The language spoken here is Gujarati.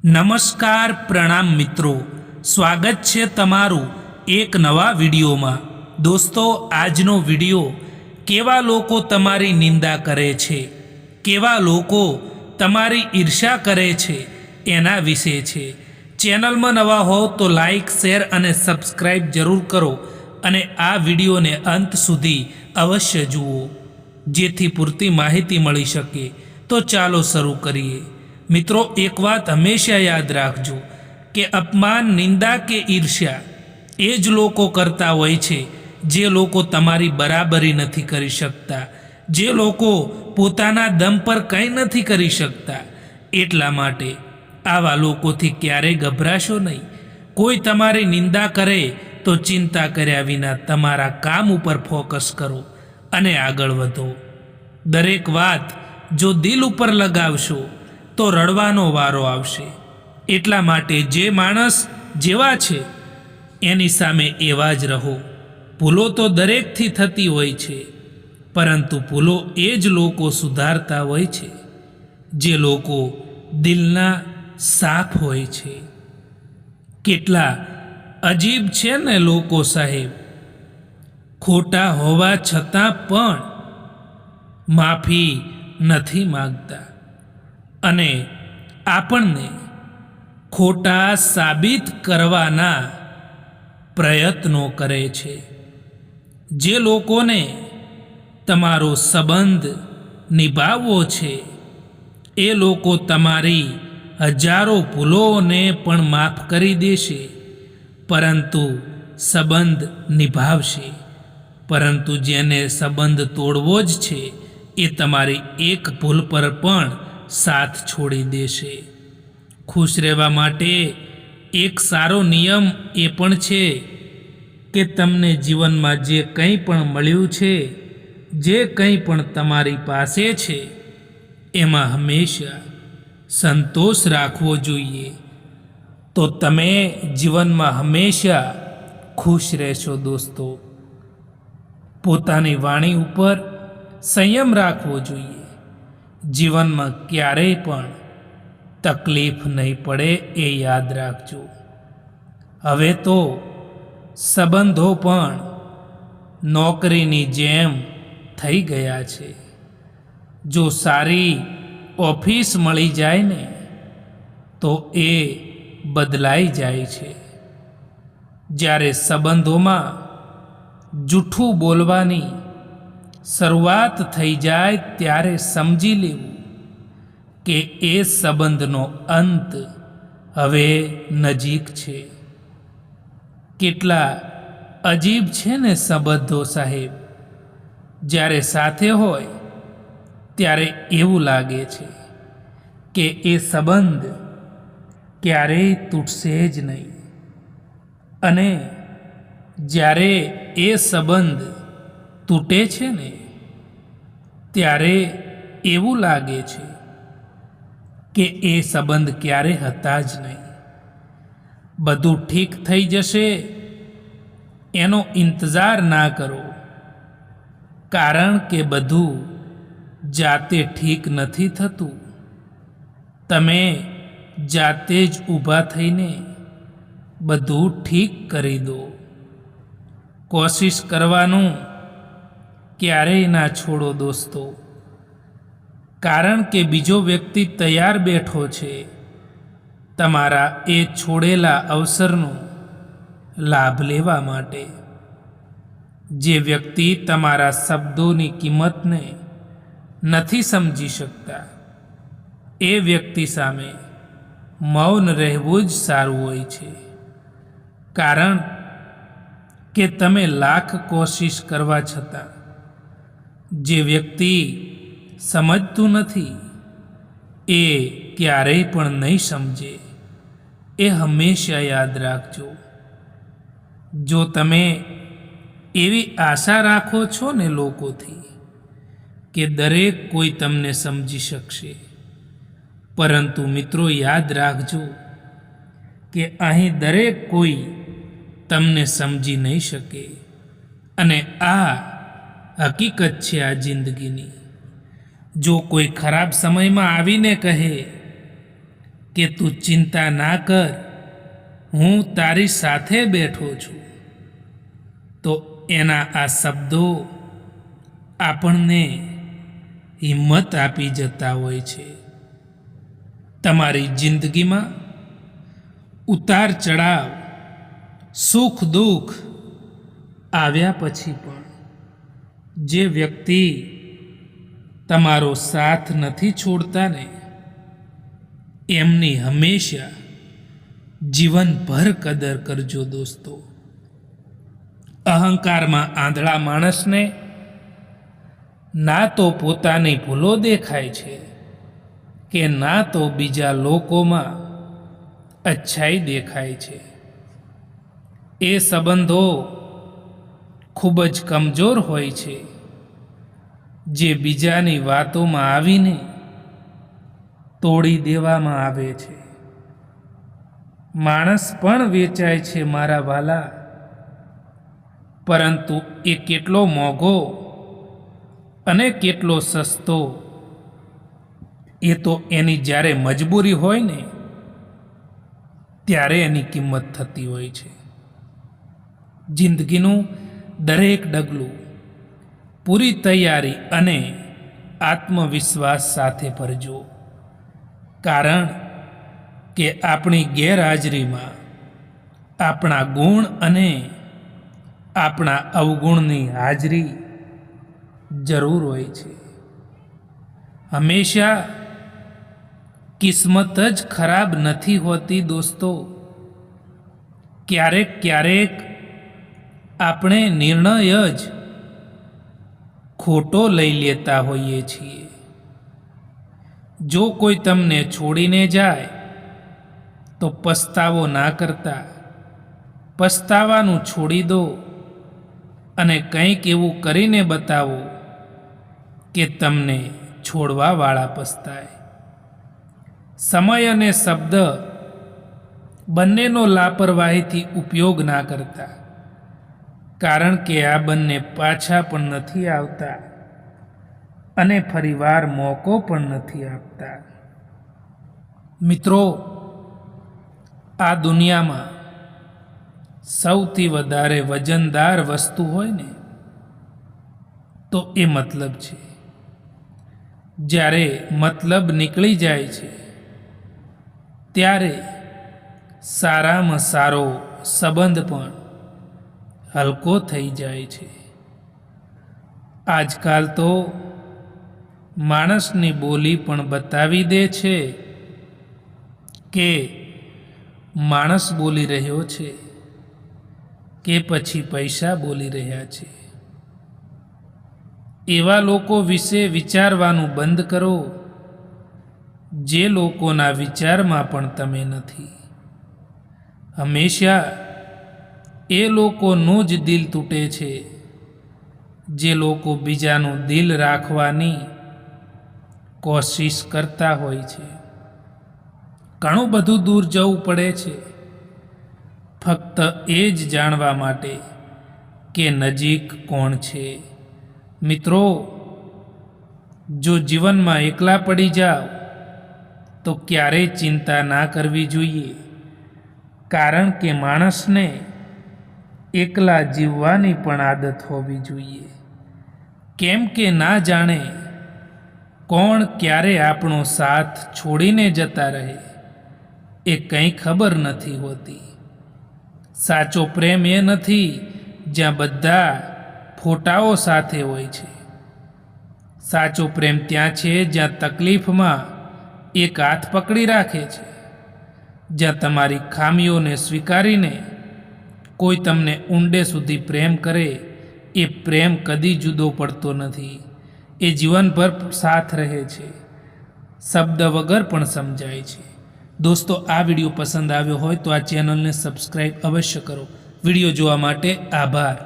નમસ્કાર પ્રણામ મિત્રો, સ્વાગત છે તમારું એક નવા વિડીયોમાં। દોસ્તો, આજનો વિડીયો કેવા લોકો તમારી નિંદા કરે છે, કેવા લોકો તમારી ઈર્ષ્યા કરે છે એના વિશે છે। ચેનલમાં નવા હો તો લાઈક, શેર અને સબસ્ક્રાઈબ જરૂર કરો અને આ વિડીયોને અંત સુધી અવશ્ય જુઓ, જેથી પૂરતી માહિતી મળી શકે। તો ચાલો શરૂ કરીએ। મિત્રો, એક વાત હંમેશા યાદ રાખજો કે અપમાન, નિંદા કે ઈર્ષ્યા એ જ લોકો કરતા હોય છે જે લોકો તમારી બરાબરી નથી કરી શકતા, જે લોકો પોતાના દમ પર કંઈ નથી કરી શકતા। એટલા માટે આવા લોકોથી ક્યારેય ગભરાશો નહીં। કોઈ તમારી નિંદા કરે તો ચિંતા કર્યા વિના તમારા કામ ઉપર ફોકસ કરો અને આગળ વધો। દરેક વાત જો દિલ ઉપર લગાવશો તો રડવાનો વારો આવશે। એટલા માટે જે માણસ જેવા છે એની સામે એવા જ રહો। ભૂલો તો દરેકથી થતી હોય છે, પરંતુ ભૂલો એ જ લોકો સુધારતા હોય છે જે લોકો દિલના સાફ હોય છે। કેટલા અજીબ છે ને લોકો સાહેબ, ખોટા હોવા છતાં પણ માફી નથી માગતા અને આપણને ખોટા સાબિત કરવાના પ્રયત્નો કરે છે। જે લોકોને તમારો સંબંધ નિભાવવો છે એ લોકો તમારી હજારો ભૂલોને પણ માફ કરી દેશે, પરંતુ સંબંધ નિભાવશે। પરંતુ જેને સંબંધ તોડવો જ છે એ તમારી એક ભૂલ પર પણ સાથ છોડી દેશે। ખુશ રહેવા માટે એક સારો નિયમ એ પણ છે કે તમને જીવનમાં જે કંઈ પણ મળ્યું છે, જે કંઈ પણ તમારી પાસે છે, એમાં હંમેશા સંતોષ રાખવો જોઈએ, તો તમે જીવનમાં હંમેશા ખુશ રહેશો। દોસ્તો, પોતાની વાણી ઉપર સંયમ રાખવો જોઈએ। જીવનમાં ક્યારેય પણ તકલીફ નહીં પડે એ યાદ રાખજો। હવે તો સંબંધો પણ નોકરીની જેમ થઈ ગયા છે। જો સારી ઓફિસ મળી જાય ને તો એ બદલાઈ જાય છે। જ્યારે સંબંધોમાં જૂઠું બોલવાની શરૂઆત થઈ જાય ત્યારે સમજી લેવું કે એ સંબંધનો અંત હવે નજીક છે। કેટલા અજીબ છે ને સંબંધો સાહેબ, જ્યારે સાથે હોય ત્યારે એવું લાગે છે કે એ સંબંધ ક્યારેય તૂટશે જ નહીં, અને જ્યારે એ સંબંધ તૂટે છે ને ત્યારે એવું લાગે છે કે એ સંબંધ ક્યારે હતા જ નહીં। બધું ઠીક થઈ જશે એનો ઇંતજાર ના કરો, કારણ કે બધું જાતે ઠીક નથી થતું। તમે જાતે જ ઊભા થઈને બધું ઠીક કરી દો। કોશિશ કરવાનું ક્યારેય ના છોડો દોસ્તો, કારણ કે બીજો વ્યક્તિ તૈયાર બેઠો છે તમારા એ છોડેલા અવસરનો લાભ લેવા માટે। જે વ્યક્તિ તમારા શબ્દોની કિંમતને નથી સમજી શકતા એ વ્યક્તિ સામે મૌન રહેવું જ સારું હોય છે, કારણ કે તમે લાખ કોશિશ કરવા છતાં જે વ્યક્તિ સમજતું નથી એ ક્યારેય પણ નહીં સમજે, એ હંમેશા યાદ રાખજો। જો તમે એવી આશા રાખો છો ને લોકોથી કે દરેક કોઈ તમને સમજી શકશે, પરંતુ મિત્રો યાદ રાખજો કે અહીં દરેક કોઈ તમને સમજી નહીં શકે, અને આ હકીકત છે આ જિંદગીની। જો કોઈ ખરાબ સમયમાં આવીને કહે કે તું ચિંતા ના કર, હું તારી સાથે બેઠો છું, તો એના આ શબ્દો આપણને હિંમત આપી જતા હોય છે. તમારી જિંદગીમાં ઉતાર ચઢાવ, સુખ દુઃખ આવ્યા પછી પણ જે વ્યક્તિ તમારો સાથ નથી છોડતા ને, એમની હંમેશા જીવનભર કદર કરજો દોસ્તો. અહંકારમાં આંધળા માણસને ના તો પોતાની ભૂલો દેખાય છે કે ના તો બીજા લોકોમાં અચ્છાઈ દેખાય છે. એ સંબંધો ખૂબ જ કમજોર હોય છે જે બીજાની વાતોમાં આવીને તોડી દેવામાં આવે છે. માણસ પણ વેચાય છે મારા વાલા, પરંતુ એ કેટલો મોંઘો અને કેટલો સસ્તો, એ તો એની જ્યારે મજબૂરી હોય ને ત્યારે એની કિંમત થતી હોય છે. જિંદગીનું દરેક ડગલું પૂરી તૈયારી અને આત્મવિશ્વાસ સાથે ભરજો, કારણ કે આપણી ગેરહાજરીમાં આપણા ગુણ અને આપણા અવગુણની હાજરી જરૂર હોય છે. હંમેશા કિસ્મત જ ખરાબ નથી હોતી દોસ્તો. ક્યારેક ક્યારેક આપણે નિર્ણય જ ખોટો લઈ લેતા હોઈએ છીએ. જો કોઈ તમને છોડીને જાય તો પસ્તાવો ના કરતા પસ્તાવાનું છોડી દો અને કંઈક એવું કરીને બતાવો કે તમને છોડવાવાળા પસ્તાય. સમય અને શબ્દ બંનેનો લાપરવાહીથી ઉપયોગ ના કરતા, કારણ કે આ બંને પાછા પણ નથી આવતા અને ફરીવાર મોકો પણ નથી આપતા. મિત્રો, આ દુનિયામાં સૌથી વધારે વજનદાર વસ્તુ હોય ને તો એ મતલબ છે. જ્યારે મતલબ નીકળી જાય છે ત્યારે સારામાં સારો સંબંધ પણ હલકો થઈ જાય છે. આજકાલ તો માણસની બોલી પણ બતાવી દે છે કે માણસ બોલી રહ્યો છે કે પછી પૈસા બોલી રહ્યા છે. એવા લોકો વિશે વિચારવાનું બંધ કરો જે લોકોના વિચારમાં પણ તમે નથી. હંમેશા એ લોકોનું જ દિલ તૂટે છે જે લોકો બીજાનું દિલ રાખવાની કોશિશ કરતા હોય છે. ઘણું બધું દૂર જવું પડે છે ફક્ત એ જ જાણવા માટે કે નજીક કોણ છે. મિત્રો, જો જીવનમાં એકલા પડી જાઓ તો ક્યારેય ચિંતા ના કરવી જોઈએ, કારણ કે માણસને એકલા જીવવાની પણ આદત હોવી જોઈએ. કેમ કે ના જાણે કોણ ક્યારે આપણો સાથ છોડીને જતા રહે, એ કંઈ ખબર નથી હોતી. સાચો પ્રેમ એ નથી જ્યાં બધા ફોટાઓ સાથે હોય છે. સાચો પ્રેમ ત્યાં છે જ્યાં તકલીફમાં એક હાથ પકડી રાખે છે, જ્યાં તમારી ખામીઓને સ્વીકારીને કોઈ તમને ઊંડે સુધી પ્રેમ કરે. એ પ્રેમ કદી જુદો પડતો નથી, એ જીવનભર સાથ રહે છે, શબ્દ વગર પણ સમજાય છે. દોસ્તો, આ વિડીયો પસંદ આવ્યો હોય તો આ ચેનલને સબસ્ક્રાઈબ અવશ્ય કરો. વિડીયો જોવા માટે આભાર.